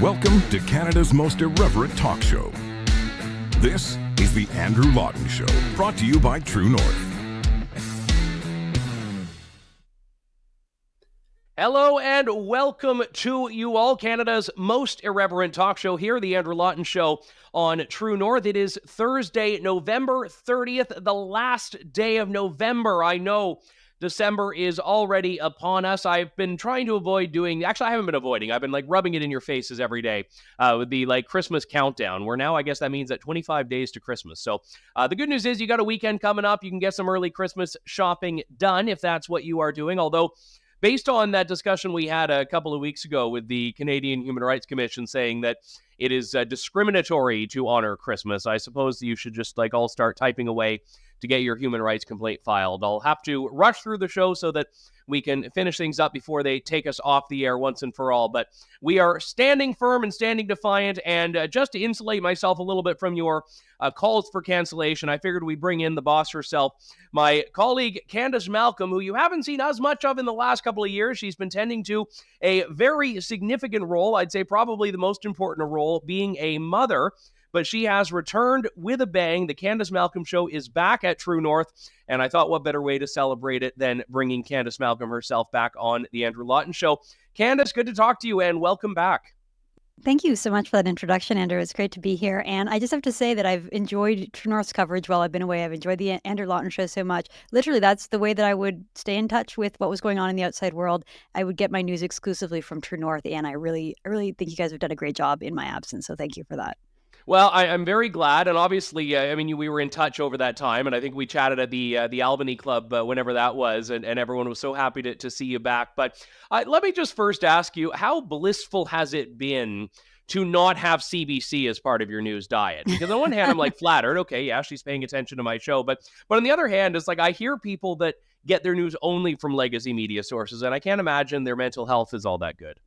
Welcome to Canada's most irreverent talk show. This is the Andrew Lawton Show, brought to you by True North. Hello and welcome to you all, Canada's most irreverent talk show here, the Andrew Lawton Show on True North. It is Thursday, November 30th, the last day of November. I know December is already upon us. I've been trying to avoid doing, actually I haven't been avoiding, I've been rubbing it in your faces every day with the Christmas countdown, where now I guess that means that 25 days to Christmas. So the good news is you got a weekend coming up. You can get some early Christmas shopping done if that's what you are doing. Although, based on that discussion we had a couple of weeks ago with the Canadian Human Rights Commission saying that it is discriminatory to honor Christmas, I suppose you should just all start typing away to get your human rights complaint filed. I'll have to rush through the show so that we can finish things up before they take us off the air once and for all. But we are standing firm and standing defiant. And just to insulate myself a little bit from your calls for cancellation, I figured we'd bring in the boss herself, my colleague Candice Malcolm, who you haven't seen as much of in the last couple of years. She's been tending to a very significant role, I'd say probably the most important role, being a mother. But she has returned with a bang. The Candice Malcolm Show is back at True North, and I thought what better way to celebrate it than bringing Candice Malcolm herself back on the Andrew Lawton Show. Candice, good to talk to you, and welcome back. Thank you so much for that introduction, Andrew. It's great to be here. And I just have to say that I've enjoyed True North's coverage while I've been away. I've enjoyed the Andrew Lawton Show so much. Literally, that's the way that I would stay in touch with what was going on in the outside world. I would get my news exclusively from True North, and I really think you guys have done a great job in my absence. So thank you for that. Well, I'm very glad, and obviously, we were in touch over that time, and I think we chatted at the Albany Club whenever that was, and everyone was so happy to see you back. But let me just first ask you, how blissful has it been to not have CBC as part of your news diet? Because on one hand, I'm flattered. Okay, yeah, she's paying attention to my show, but on the other hand, it's I hear people that get their news only from legacy media sources, and I can't imagine their mental health is all that good.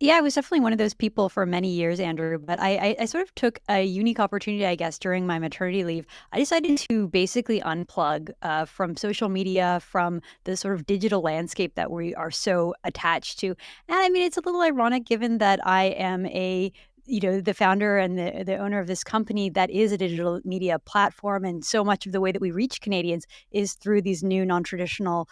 Yeah, I was definitely one of those people for many years, Andrew, but I sort of took a unique opportunity, I guess, during my maternity leave. I decided to basically unplug from social media, from the sort of digital landscape that we are so attached to. And I mean, it's a little ironic given that I am the founder and the owner of this company that is a digital media platform. And so much of the way that we reach Canadians is through these new non-traditional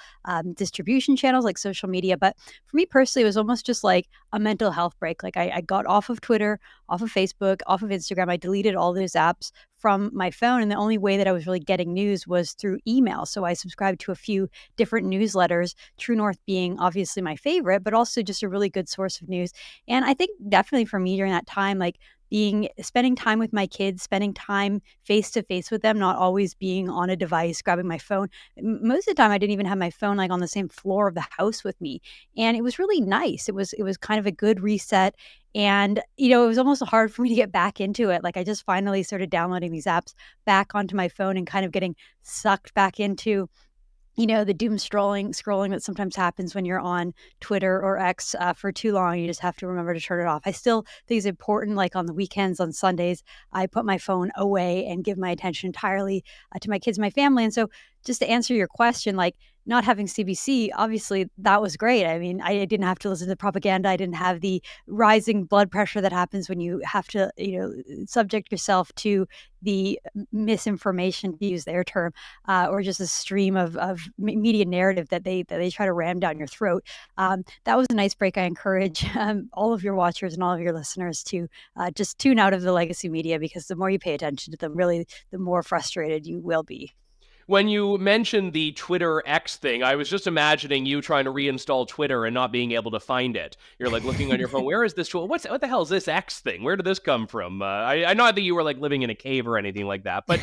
distribution channels like social media. But for me personally, it was almost just like a mental health break. I got off of Twitter, off of Facebook, off of Instagram. I deleted all those apps from my phone. And the only way that I was really getting news was through email. So I subscribed to a few different newsletters, True North being obviously my favorite, but also just a really good source of news. And I think definitely for me during that time, spending time with my kids, spending time face to face with them, not always being on a device, grabbing my phone. Most of the time, I didn't even have my phone on the same floor of the house with me. And it was really nice. It was kind of a good reset. And, it was almost hard for me to get back into it. I just finally started downloading these apps back onto my phone and kind of getting sucked back into the doom scrolling that sometimes happens when you're on Twitter or X for too long. You just have to remember to turn it off. I still think it's important, on the weekends, on Sundays, I put my phone away and give my attention entirely to my kids, my family. And so just to answer your question, not having CBC, obviously that was great. I mean, I didn't have to listen to propaganda. I didn't have the rising blood pressure that happens when you have to, subject yourself to the misinformation, to use their term, or just a stream of media narrative that they try to ram down your throat. That was a nice break. I encourage all of your watchers and all of your listeners to just tune out of the legacy media, because the more you pay attention to them, really, the more frustrated you will be. When you mentioned the Twitter X thing, I was just imagining you trying to reinstall Twitter and not being able to find it. You're looking on your phone. Where is this tool? What the hell is this X thing? Where did this come from? I know that you were living in a cave or anything like that, but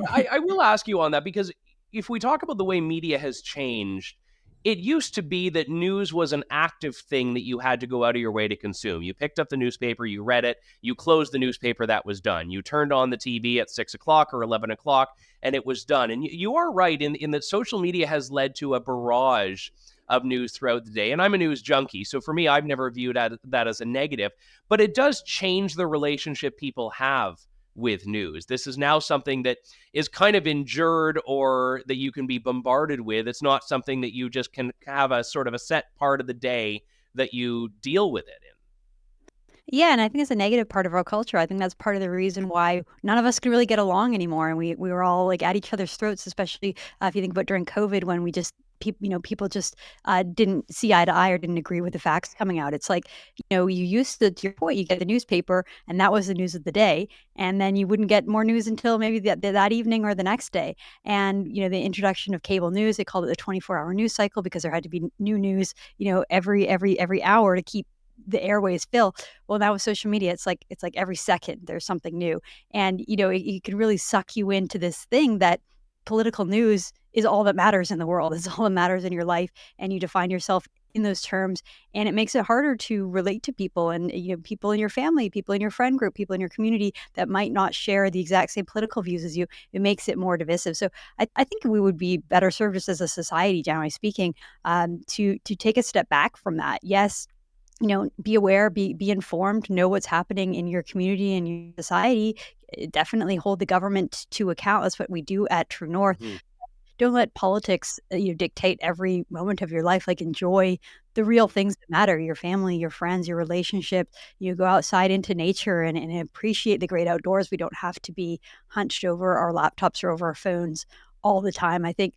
I will ask you on that, because if we talk about the way media has changed, it used to be that news was an active thing that you had to go out of your way to consume. You picked up the newspaper, you read it, you closed the newspaper, that was done. You turned on the TV at 6 o'clock or 11 o'clock, and it was done. And you are right in that social media has led to a barrage of news throughout the day. And I'm a news junkie, so for me, I've never viewed that as a negative. But it does change the relationship people have with news. This is now something that is kind of endured, or that you can be bombarded with. It's not something that you just can have a sort of a set part of the day that you deal with it in. Yeah, and I think it's a negative part of our culture. I think that's part of the reason why none of us could really get along anymore, and we were all like at each other's throats. Especially if you think about during COVID, when we just people just didn't see eye to eye or didn't agree with the facts coming out. It's like you used to your point, you get the newspaper, and that was the news of the day, and then you wouldn't get more news until maybe that evening or the next day. And the introduction of cable news, they called it the 24-hour news cycle because there had to be new news, every hour to keep the airways fill. Well, now with social media, it's like every second there's something new, and it can really suck you into this thing that political news is all that matters in the world. It's all that matters in your life, and you define yourself in those terms, and it makes it harder to relate to people, and people in your family, people in your friend group, people in your community that might not share the exact same political views as you. It makes it more divisive. So I think we would be better served just as a society, generally speaking, to take a step back from that. Yes, be aware, be informed, know what's happening in your community and your society. Definitely hold the government to account. That's what we do at True North. Mhm. Don't let politics dictate every moment of your life. Like, enjoy the real things that matter: your family, your friends, your relationship. Go outside into nature and appreciate the great outdoors. We don't have to be hunched over our laptops or over our phones all the time. I think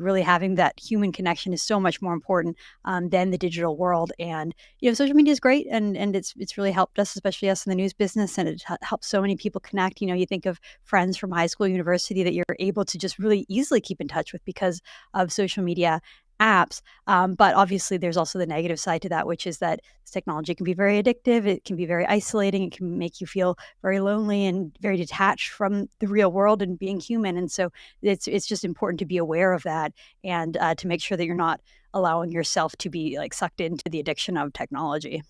really having that human connection is so much more important than the digital world. And social media is great, and it's really helped us, especially us in the news business, and it helps so many people connect. You think of friends from high school, university that you're able to just really easily keep in touch with because of social media apps. But obviously, there's also the negative side to that, which is that technology can be very addictive. It can be very isolating. It can make you feel very lonely and very detached from the real world and being human. And so it's just important to be aware of that, and to make sure that you're not allowing yourself to be like sucked into the addiction of technology.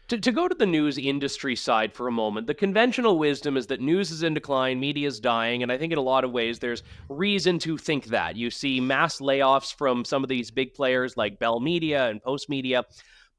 To go to the news industry side for a moment, the conventional wisdom is that news is in decline, media is dying, and I think in a lot of ways there's reason to think that. You see mass layoffs from some of these big players like Bell Media and Post Media,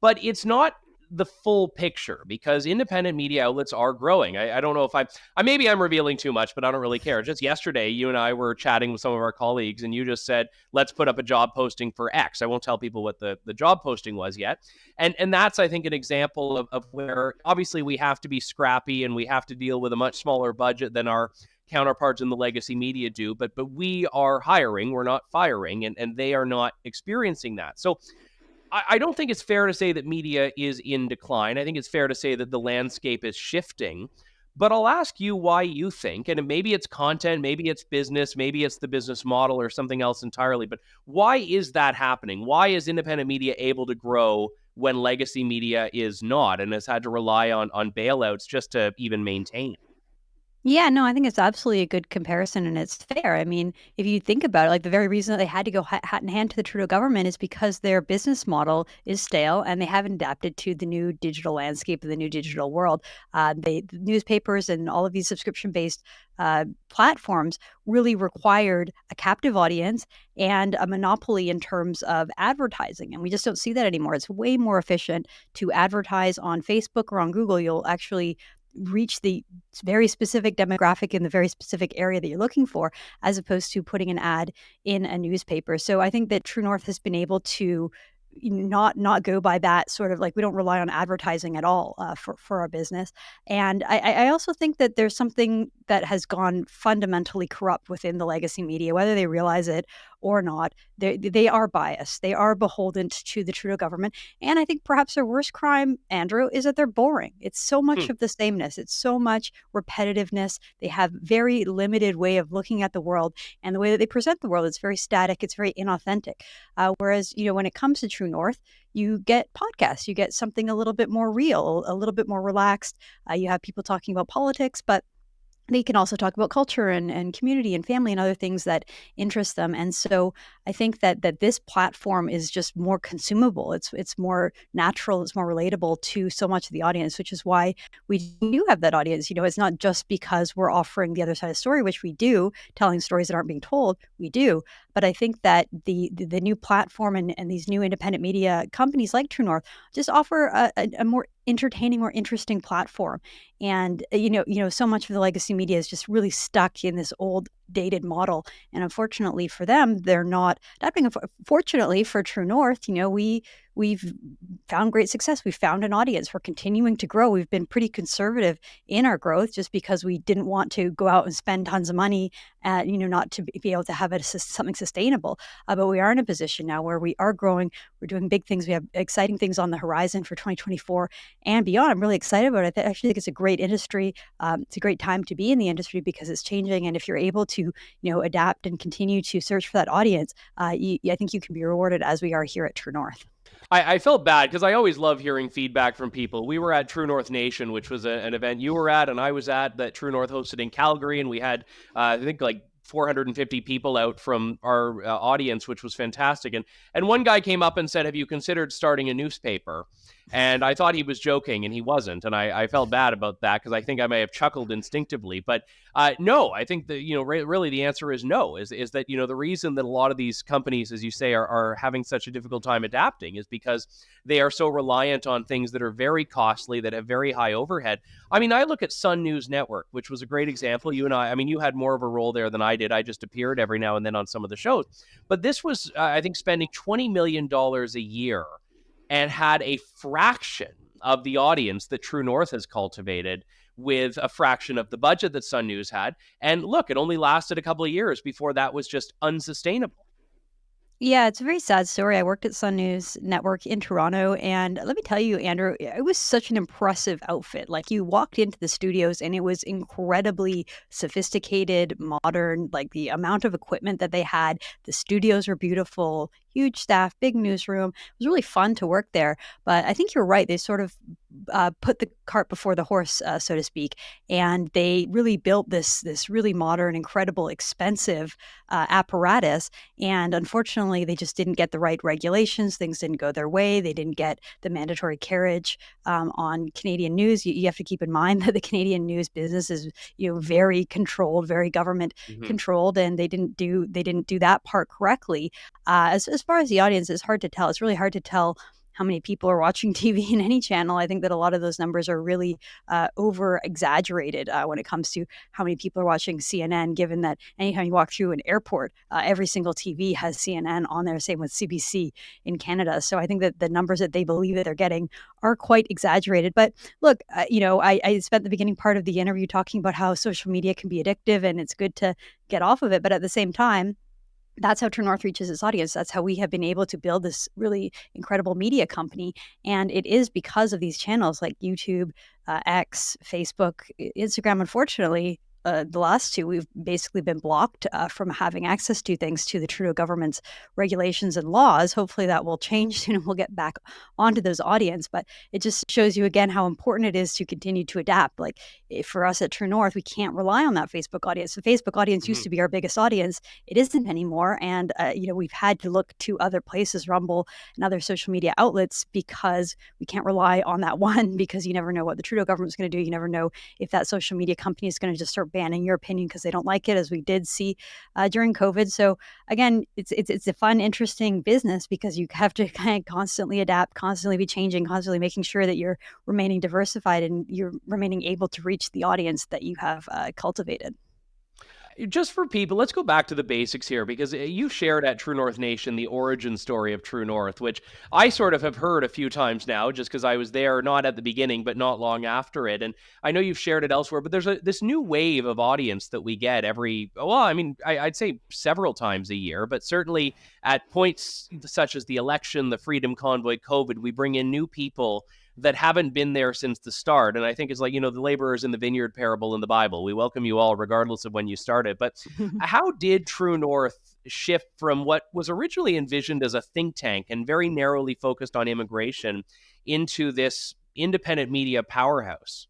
but it's not the full picture because independent media outlets are growing. I don't know if maybe I'm revealing too much, but I don't really care. Just yesterday, you and I were chatting with some of our colleagues, and you just said, let's put up a job posting for X. I won't tell people what the job posting was yet. And that's, I think, an example of where obviously we have to be scrappy and we have to deal with a much smaller budget than our counterparts in the legacy media do. But we are hiring, we're not firing, and they are not experiencing that. So I don't think it's fair to say that media is in decline. I think it's fair to say that the landscape is shifting. But I'll ask you why you think, and maybe it's content, maybe it's business, maybe it's the business model or something else entirely, but why is that happening? Why is independent media able to grow when legacy media is not and has had to rely on bailouts just to even maintain? Yeah, no, I think it's absolutely a good comparison, and it's fair. I mean, if you think about it, like the very reason that they had to go hat in hand to the Trudeau government is because their business model is stale and they haven't adapted to the new digital landscape and the new digital world. The newspapers and all of these subscription-based platforms really required a captive audience and a monopoly in terms of advertising, and we just don't see that anymore. It's way more efficient to advertise on Facebook or on Google. You'll actually reach the very specific demographic in the very specific area that you're looking for, as opposed to putting an ad in a newspaper. So I think that True North has been able to not go by that sort of, like, we don't rely on advertising at all for our business. And I also think that there's something that has gone fundamentally corrupt within the legacy media, whether they realize it or not. They are biased. They are beholden to the Trudeau government. And I think perhaps their worst crime, Andrew, is that they're boring. It's so much of the sameness. It's so much repetitiveness. They have very limited way of looking at the world, and the way that they present the world is very static. It's very inauthentic. Whereas, when it comes to True North, you get podcasts, you get something a little bit more real, a little bit more relaxed. You have people talking about politics, but they can also talk about culture and community and family and other things that interest them. And so I think that this platform is just more consumable. It's more natural. It's more relatable to so much of the audience, which is why we do have that audience. It's not just because we're offering the other side of the story, which we do, telling stories that aren't being told. We do. But I think that the new platform and these new independent media companies like True North just offer a more entertaining, more interesting platform. And so much of the legacy media is just really stuck in this old dated model, and unfortunately for them, they're not adapting. Fortunately for True North, we we've found great success. We've found an audience. We're continuing to grow. We've been pretty conservative in our growth just because we didn't want to go out and spend tons of money, not to be able to have it as something sustainable. But we are in a position now where we are growing. We're doing big things. We have exciting things on the horizon for 2024 and beyond. I'm really excited about it. I actually think it's a great industry. It's a great time to be in the industry because it's changing. And if you're able to, adapt and continue to search for that audience, I think you can be rewarded as we are here at True North. I felt bad because I always love hearing feedback from people. We were at True North Nation, which was an event you were at and I was at that True North hosted in Calgary. And we had, I think, like 450 people out from our audience, which was fantastic. And one guy came up and said, "Have you considered starting a newspaper?" And I thought he was joking, and he wasn't. And I felt bad about that because I think I may have chuckled instinctively. But no, I think that, really the answer is no, is that, the reason that a lot of these companies, as you say, are having such a difficult time adapting is because they are so reliant on things that are very costly, that have very high overhead. I mean, I look at Sun News Network, which was a great example. You and I mean, you had more of a role there than I did. I just appeared every now and then on some of the shows. But this was, I think, spending $20 million a year and had a fraction of the audience that True North has cultivated with a fraction of the budget that Sun News had. And look, it only lasted a couple of years before that was just unsustainable. Yeah, it's a very sad story. I worked at Sun News Network in Toronto, and let me tell you, Andrew, it was such an impressive outfit. Like, you walked into the studios and it was incredibly sophisticated, modern, like the amount of equipment that they had. The studios were beautiful, huge staff, big newsroom. It was really fun to work there. But I think you're right. They sort of put the cart before the horse, so to speak, and they really built this really modern, incredible, expensive apparatus. And unfortunately, they just didn't get the right regulations. Things didn't go their way. They didn't get the mandatory carriage on Canadian news. You have to keep in mind that the Canadian news business is, very controlled, very government controlled, and they didn't do that part correctly. As far as the audience, it's hard to tell. It's really hard to tell how many people are watching TV in any channel. I think that a lot of those numbers are really over exaggerated when it comes to how many people are watching CNN, given that anytime you walk through an airport, every single TV has CNN on there, same with CBC in Canada. So I think that the numbers that they believe that they're getting are quite exaggerated. But look, I spent the beginning part of the interview talking about how social media can be addictive and it's good to get off of it. But at the same time, that's how True North reaches its audience. That's how we have been able to build this really incredible media company. And it is because of these channels like YouTube, X, Facebook, Instagram. Unfortunately, the last two, we've basically been blocked from having access to, thanks to the Trudeau government's regulations and laws. Hopefully that will change soon and we'll get back onto those audience. But it just shows you again how important it is to continue to adapt. Like, for us at True North, we can't rely on that Facebook audience. The Facebook audience used to be our biggest audience. It isn't anymore. And, we've had to look to other places, Rumble and other social media outlets, because we can't rely on that one, because you never know what the Trudeau government's going to do. You never know if that social media company is going to just start banning your opinion because they don't like it, as we did see during COVID. So again, it's a fun, interesting business because you have to kind of constantly adapt, constantly be changing, constantly making sure that you're remaining diversified and you're remaining able to reach the audience that you have cultivated. Just for people, let's go back to the basics here, because you shared at True North Nation the origin story of True North, which I sort of have heard a few times now, just because I was there, not at the beginning, but not long after it. And I know you've shared it elsewhere, but there's this new wave of audience that we get I'd say several times a year, but certainly at points such as the election, the Freedom Convoy, COVID, we bring in new people that haven't been there since the start. And I think it's like, the laborers in the vineyard parable in the Bible. We welcome you all regardless of when you started. But how did True North shift from what was originally envisioned as a think tank and very narrowly focused on immigration into this independent media powerhouse?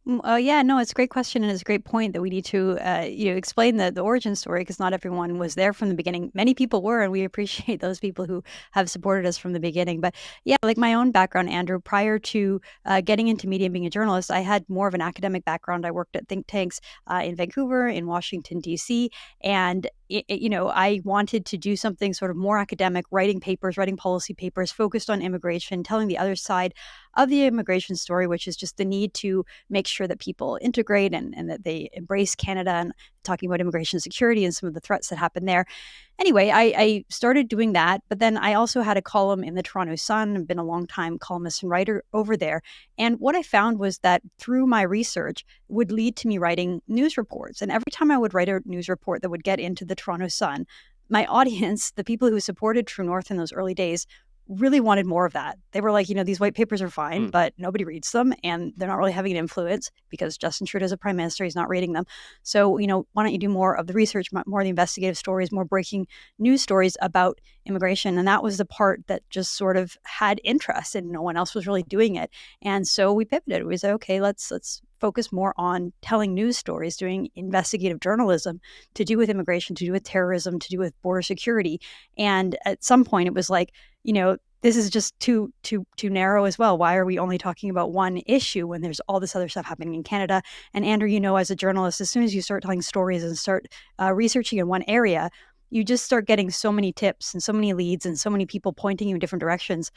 Oh, yeah, no, it's a great question. And it's a great point that we need to, explain the origin story, because not everyone was there from the beginning. Many people were, and we appreciate those people who have supported us from the beginning. But yeah, like my own background, Andrew, prior to getting into media and being a journalist, I had more of an academic background. I worked at think tanks in Vancouver, in Washington, D.C., and I wanted to do something sort of more academic, writing papers, writing policy papers focused on immigration, telling the other side of the immigration story, which is just the need to make sure that people integrate and that they embrace Canada. And talking about immigration security and some of the threats that happen there. Anyway, I started doing that, but then I also had a column in the Toronto Sun. I've been a long time columnist and writer over there. And what I found was that through my research would lead to me writing news reports. And every time I would write a news report that would get into the Toronto Sun, my audience, the people who supported True North in those early days, really wanted more of that. They were like, these white papers are fine, but nobody reads them and they're not really having an influence because Justin Trudeau's a prime minister. He's not reading them. So, why don't you do more of the research, more of the investigative stories, more breaking news stories about immigration? And that was the part that just sort of had interest and no one else was really doing it. And so we pivoted. We said, okay, let's focus more on telling news stories, doing investigative journalism to do with immigration, to do with terrorism, to do with border security. And at some point it was like, this is just too narrow as well. Why are we only talking about one issue when there's all this other stuff happening in Canada? And Andrew, as a journalist, as soon as you start telling stories and start researching in one area, you just start getting so many tips and so many leads and so many people pointing you in different directions.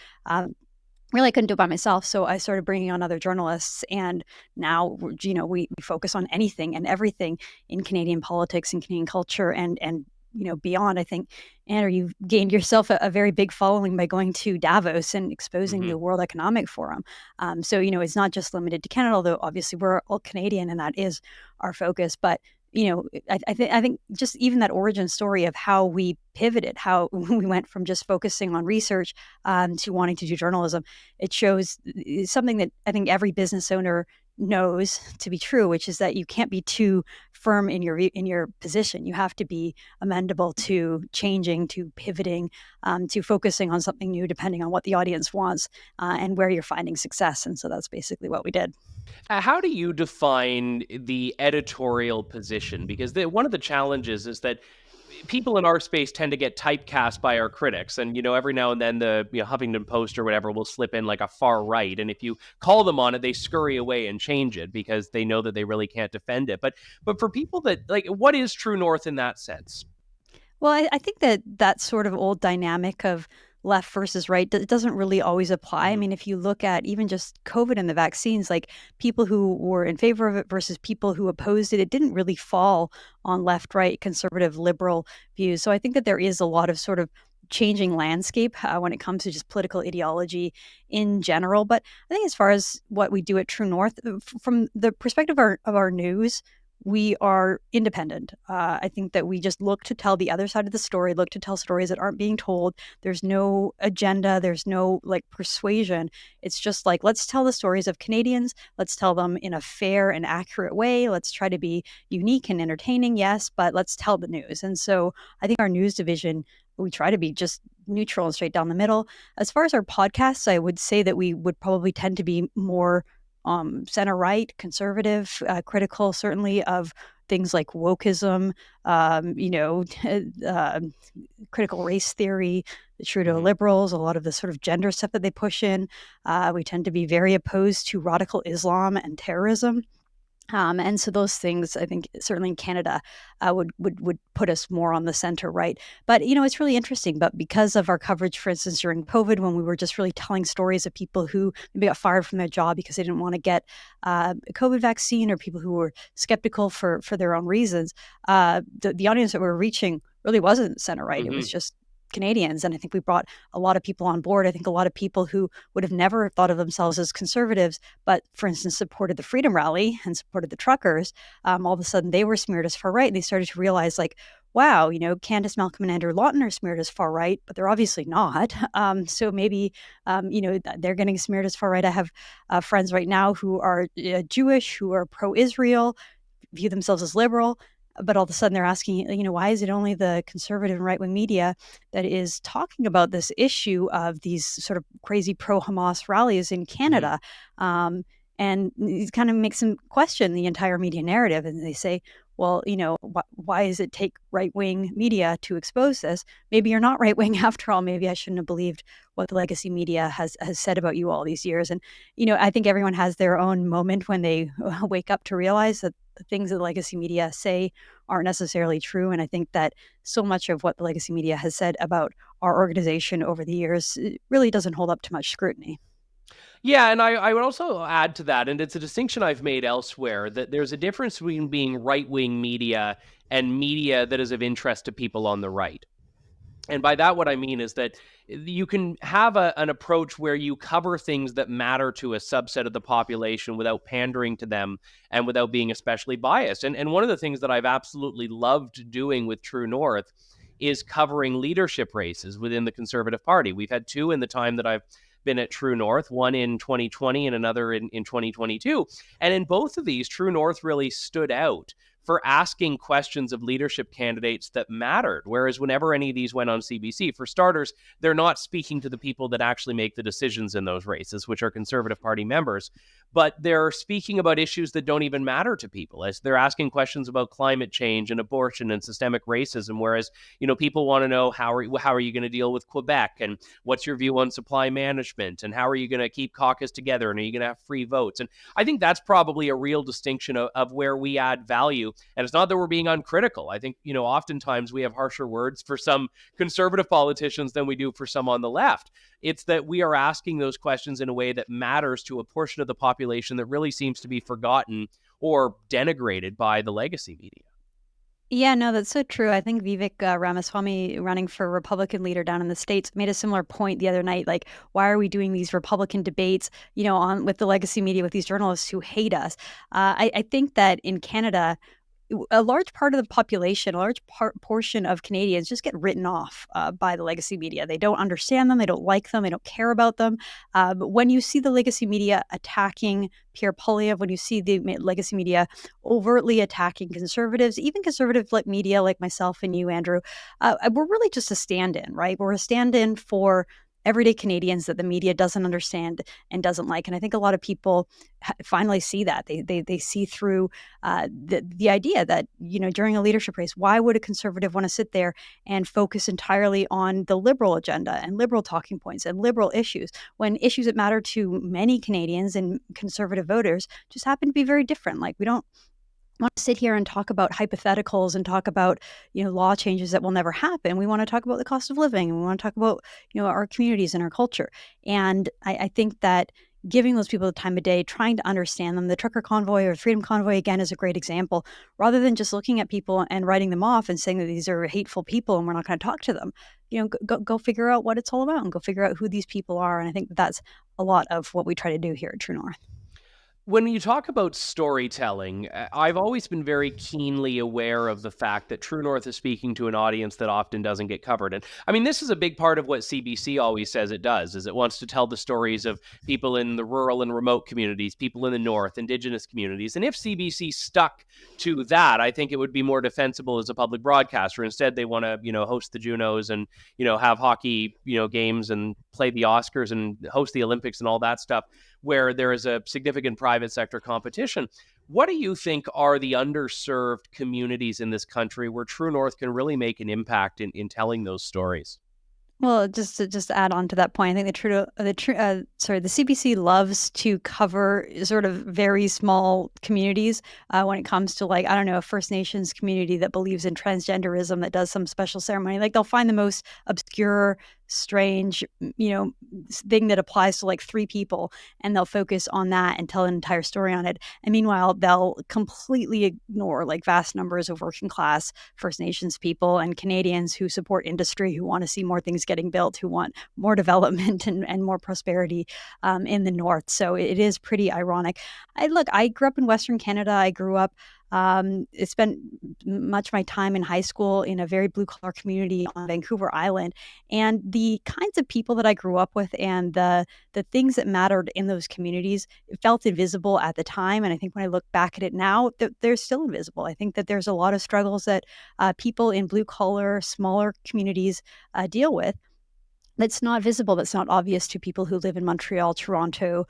Really, I couldn't do it by myself, so I started bringing on other journalists, and now we focus on anything and everything in Canadian politics and Canadian culture and beyond. I think, Andrew, you've gained yourself a very big following by going to Davos and exposing the World Economic Forum. So it's not just limited to Canada, although obviously we're all Canadian and that is our focus. But I think just even that origin story of how we pivoted, how we went from just focusing on research to wanting to do journalism, it shows something that I think every business owner knows to be true, which is that you can't be too firm in your position. You have to be amendable to changing, to pivoting, to focusing on something new, depending on what the audience wants and where you're finding success. And so that's basically what we did. How do you define the editorial position? Because one of the challenges is that people in our space tend to get typecast by our critics. And, every now and then the Huffington Post or whatever will slip in like a far right. And if you call them on it, they scurry away and change it because they know that they really can't defend it. But for people that what is True North in that sense? Well, I think that sort of old dynamic of left versus right, it doesn't really always apply. I mean, if you look at even just COVID and the vaccines, like people who were in favor of it versus people who opposed it, it didn't really fall on left, right, conservative, liberal views. So I think that there is a lot of sort of changing landscape when it comes to just political ideology in general. But I think as far as what we do at True North, from the perspective of our news, we are independent. I think that we just look to tell the other side of the story, look to tell stories that aren't being told. There's no agenda. There's no persuasion. It's just let's tell the stories of Canadians. Let's tell them in a fair and accurate way. Let's try to be unique and entertaining, yes, but let's tell the news. And so I think our news division, we try to be just neutral and straight down the middle. As far as our podcasts, I would say that we would probably tend to be more center-right, conservative, critical certainly of things like wokeism, critical race theory, the Trudeau liberals, a lot of the sort of gender stuff that they push in. We tend to be very opposed to radical Islam and terrorism. And so those things, I think, certainly in Canada, would put us more on the center right. But it's really interesting. But because of our coverage, for instance, during COVID, when we were just really telling stories of people who maybe got fired from their job because they didn't want to get a COVID vaccine, or people who were skeptical for their own reasons, the audience that we were reaching really wasn't center right. It was just Canadians. And I think we brought a lot of people on board. I think a lot of people who would have never thought of themselves as conservatives, but for instance, supported the Freedom Rally and supported the truckers, all of a sudden they were smeared as far right. And they started to realize wow, Candice Malcolm and Andrew Lawton are smeared as far right, but they're obviously not. So maybe, they're getting smeared as far right. I have friends right now who are Jewish, who are pro-Israel, view themselves as liberal. But all of a sudden they're asking, why is it only the conservative and right-wing media that is talking about this issue of these sort of crazy pro-Hamas rallies in Canada? And it kind of makes them question the entire media narrative. And they say, well, why does it take right-wing media to expose this? Maybe you're not right-wing after all. Maybe I shouldn't have believed what the legacy media has said about you all these years. And, I think everyone has their own moment when they wake up to realize that the things that the legacy media say aren't necessarily true. And I think that so much of what the legacy media has said about our organization over the years really doesn't hold up to much scrutiny. Yeah, and I would also add to that, and it's a distinction I've made elsewhere, that there's a difference between being right-wing media and media that is of interest to people on the right. And by that, what I mean is that you can have an approach where you cover things that matter to a subset of the population without pandering to them and without being especially biased. And one of the things that I've absolutely loved doing with True North is covering leadership races within the Conservative Party. We've had two in the time that I've been at True North, one in 2020 and another in 2022. And in both of these, True North really stood out for asking questions of leadership candidates that mattered. Whereas whenever any of these went on CBC, for starters, they're not speaking to the people that actually make the decisions in those races, which are Conservative Party members, but they're speaking about issues that don't even matter to people, as they're asking questions about climate change and abortion and systemic racism. Whereas, people want to know how are you going to deal with Quebec, and what's your view on supply management, and how are you going to keep caucus together, and are you going to have free votes? And I think that's probably a real distinction of where we add value. And it's not that we're being uncritical. I think, oftentimes we have harsher words for some conservative politicians than we do for some on the left. It's that we are asking those questions in a way that matters to a portion of the population that really seems to be forgotten or denigrated by the legacy media. Yeah, no, that's so true. I think Vivek Ramaswamy, running for Republican leader down in the States, made a similar point the other night. Like, why are we doing these Republican debates, on with the legacy media, with these journalists who hate us? I think that in Canada, a large part of the population, a large portion of Canadians just get written off by the legacy media. They don't understand them. They don't like them. They don't care about them. But when you see the legacy media attacking Pierre Poilievre, when you see the legacy media overtly attacking conservatives, even conservative media like myself and you, Andrew, we're really just a stand-in, right? We're a stand-in for everyday Canadians that the media doesn't understand and doesn't like. And I think a lot of people finally see that. They see through the idea that, during a leadership race, why would a conservative want to sit there and focus entirely on the liberal agenda and liberal talking points and liberal issues, when issues that matter to many Canadians and conservative voters just happen to be very different. Like, we don't want to sit here and talk about hypotheticals and talk about, law changes that will never happen. We want to talk about the cost of living, and we want to talk about, our communities and our culture. And I think that giving those people the time of day, trying to understand them, the trucker convoy or freedom convoy, again, is a great example, rather than just looking at people and writing them off and saying that these are hateful people and we're not going to talk to them. Go figure out what it's all about and go figure out who these people are. And I think that's a lot of what we try to do here at True North. When you talk about storytelling, I've always been very keenly aware of the fact that True North is speaking to an audience that often doesn't get covered. And I mean, this is a big part of what CBC always says it does, is it wants to tell the stories of people in the rural and remote communities, people in the North, Indigenous communities. And if CBC stuck to that, I think it would be more defensible as a public broadcaster. Instead, they want to, host the Junos and, have hockey, games and play the Oscars and host the Olympics and all that stuff, where there is a significant private sector competition. What do you think are the underserved communities in this country where True North can really make an impact in telling those stories? Well, just to add on to that point, I think the CBC loves to cover sort of very small communities when it comes to, like, I don't know, a First Nations community that believes in transgenderism that does some special ceremony. Like, they'll find the most obscure, strange, thing that applies to like 3 people, and they'll focus on that and tell an entire story on it. And meanwhile, they'll completely ignore like vast numbers of working class First Nations people and Canadians who support industry, who want to see more things getting built, who want more development and more prosperity in the North. So it is pretty ironic. I grew up in Western Canada. I grew up spent much of my time in high school in a very blue-collar community on Vancouver Island. And the kinds of people that I grew up with and the things that mattered in those communities felt invisible at the time. And I think when I look back at it now, they're still invisible. I think that there's a lot of struggles that people in blue-collar, smaller communities deal with that's not visible, that's not obvious to people who live in Montreal, Toronto,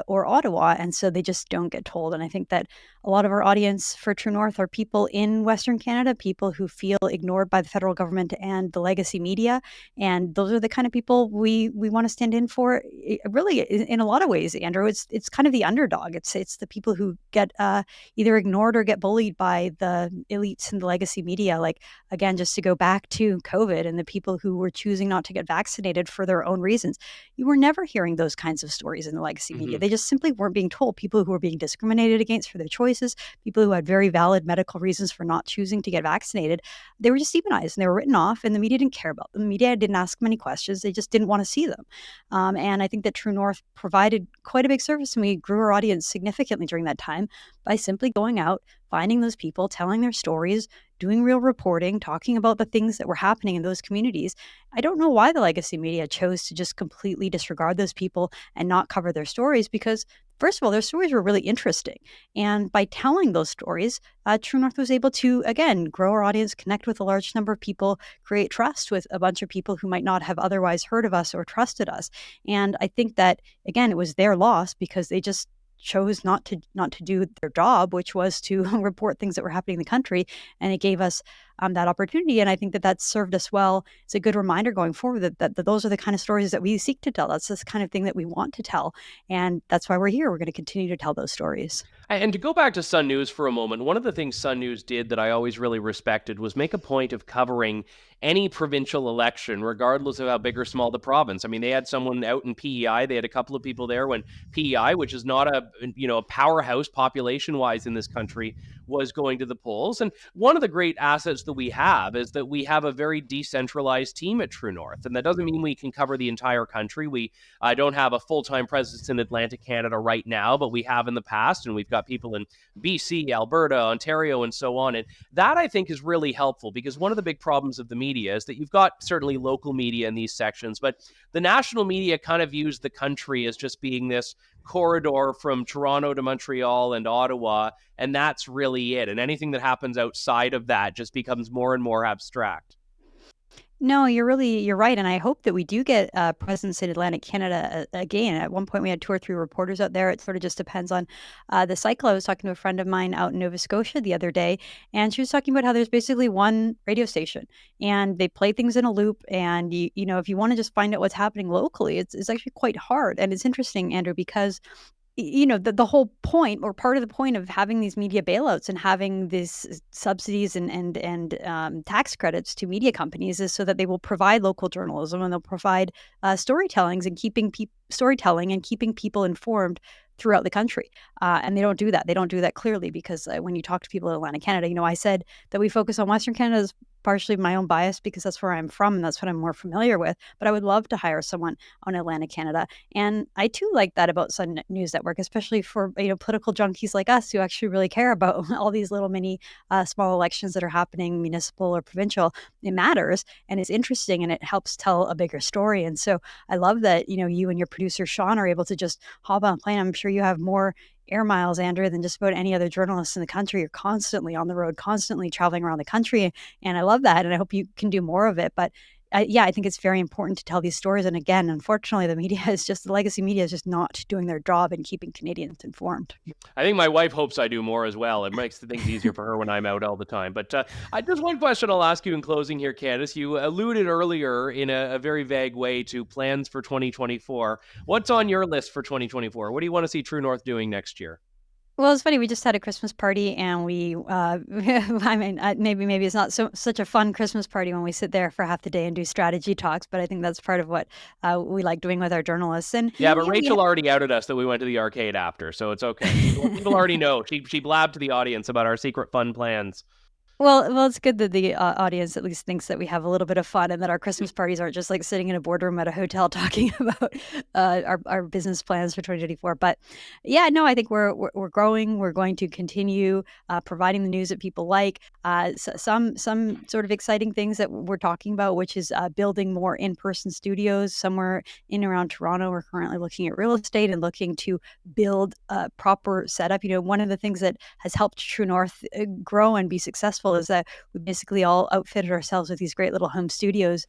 or Ottawa, and so they just don't get told. And I think that a lot of our audience for True North are people in Western Canada, people who feel ignored by the federal government and the legacy media, and those are the kind of people we want to stand in for. Really, in a lot of ways, Andrew, it's kind of the underdog. It's the people who get either ignored or get bullied by the elites and the legacy media. Like, again, just to go back to COVID and the people who were choosing not to get vaccinated vaccinated for their own reasons. You were never hearing those kinds of stories in the legacy media. They just simply weren't being told. People who were being discriminated against for their choices, people who had very valid medical reasons for not choosing to get vaccinated, they were just demonized and they were written off, and the media didn't care about them. The media didn't ask many questions. They just didn't want to see them. And I think that True North provided quite a big service, and we grew our audience significantly during that time by simply going out, finding those people, telling their stories, doing real reporting, talking about the things that were happening in those communities. I don't know why the legacy media chose to just completely disregard those people and not cover their stories, because first of all, their stories were really interesting. And by telling those stories, True North was able to, again, grow our audience, connect with a large number of people, create trust with a bunch of people who might not have otherwise heard of us or trusted us. And I think that, again, it was their loss because they just chose not to do their job, which was to report things that were happening in the country, and it gave us that opportunity. And I think that that's served us well. It's a good reminder going forward that those are the kind of stories that we seek to tell. That's this kind of thing that we want to tell, and that's why we're here. We're going to continue to tell those stories. And to go back to Sun News for a moment, one of the things Sun News did that I always really respected was make a point of covering any provincial election, regardless of how big or small the province. I mean, they had someone out in PEI. They had a couple of people there when PEI, which is not a powerhouse population-wise in this country, was going to the polls. And one of the great assets that we have is that we have a very decentralized team at True North. And that doesn't mean we can cover the entire country. We don't have a full-time presence in Atlantic Canada right now, but we have in the past. And we've got people in BC, Alberta, Ontario, and so on. And that, I think, is really helpful, because one of the big problems of the media is that you've got certainly local media in these sections, but the national media kind of views the country as just being this corridor from Toronto to Montreal and Ottawa, and that's really it. And anything that happens outside of that just becomes more and more abstract. No, you're right. And I hope that we do get a presence in Atlantic Canada again. At one point, we had 2 or 3 reporters out there. It sort of just depends on the cycle. I was talking to a friend of mine out in Nova Scotia the other day, and she was talking about how there's basically one radio station, and they play things in a loop. And, if you want to just find out what's happening locally, it's actually quite hard. And it's interesting, Andrew, because the whole point, or part of the point, of having these media bailouts and having these subsidies and tax credits to media companies is so that they will provide local journalism, and they'll provide storytelling and keeping people informed throughout the country. And they don't do that. They don't do that clearly, because when you talk to people in Atlantic Canada, I said that we focus on Western Canada is partially my own bias, because that's where I'm from and that's what I'm more familiar with. But I would love to hire someone on Atlantic Canada. And I too like that about Sun News Network, especially for political junkies like us who actually really care about all these little mini small elections that are happening, municipal or provincial. It matters, and it's interesting, and it helps tell a bigger story. And so I love that you and your producer Sean are able to just hop on a plane. I'm sure you have more air miles, Andrew, than just about any other journalist in the country. You're constantly on the road, constantly traveling around the country. And I love that. And I hope you can do more of it. But I think it's very important to tell these stories. And again, unfortunately, the legacy media is just not doing their job in keeping Canadians informed. I think my wife hopes I do more as well. It makes things easier for her when I'm out all the time. But just one question I'll ask you in closing here, Candice. You alluded earlier in a very vague way to plans for 2024. What's on your list for 2024? What do you want to see True North doing next year? Well, it's funny. We just had a Christmas party, and we, I mean, maybe it's not such a fun Christmas party when we sit there for half the day and do strategy talks, but I think that's part of what we like doing with our journalists. And yeah, but Rachel already outed us that we went to the arcade after, so it's okay. People already know. She blabbed to the audience about our secret fun plans. Well, it's good that the audience at least thinks that we have a little bit of fun, and that our Christmas parties aren't just like sitting in a boardroom at a hotel talking about our business plans for 2024. But yeah, no, I think we're growing. We're going to continue providing the news that people like. Some sort of exciting things that we're talking about, which is building more in-person studios somewhere in around Toronto. We're currently looking at real estate and looking to build a proper setup. One of the things that has helped True North grow and be successful is that we basically all outfitted ourselves with these great little home studios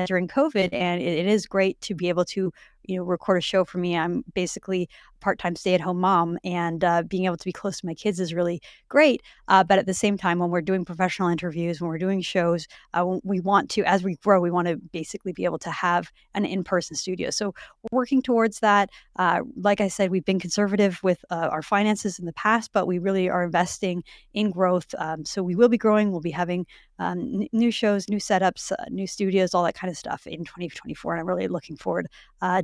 during COVID. And it is great to be able to record a show. For me, I'm basically a part-time stay-at-home mom, and being able to be close to my kids is really great. But at the same time, when we're doing professional interviews, when we're doing shows, we want to, as we grow, we want to basically be able to have an in-person studio. So we're working towards that. Like I said, we've been conservative with our finances in the past, but we really are investing in growth. So we will be growing. We'll be having new shows, new setups, new studios, all that kind of stuff in 2024. And I'm really looking forward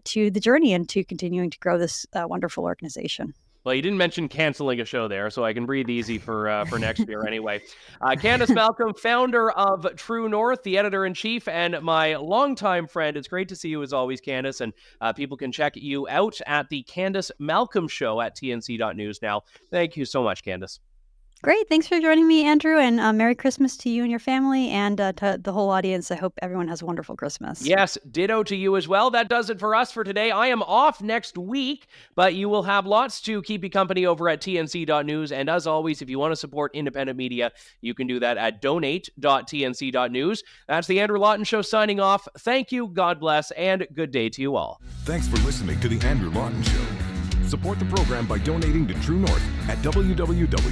to the journey and to continuing to grow this wonderful organization. Well, you didn't mention canceling a show there, so I can breathe easy for next year anyway. Candice Malcolm, founder of True North, the editor-in-chief, and my longtime friend. It's great to see you as always, Candice, and people can check you out at the Candice Malcolm Show at tnc.news now. Thank you so much, Candice. Great. Thanks for joining me, Andrew, and Merry Christmas to you and your family and to the whole audience. I hope everyone has a wonderful Christmas. Yes, ditto to you as well. That does it for us for today. I am off next week, but you will have lots to keep you company over at tnc.news. And as always, if you want to support independent media, you can do that at donate.tnc.news. That's the Andrew Lawton Show signing off. Thank you, God bless, and good day to you all. Thanks for listening to The Andrew Lawton Show. Support the program by donating to True North at www.tnc.news.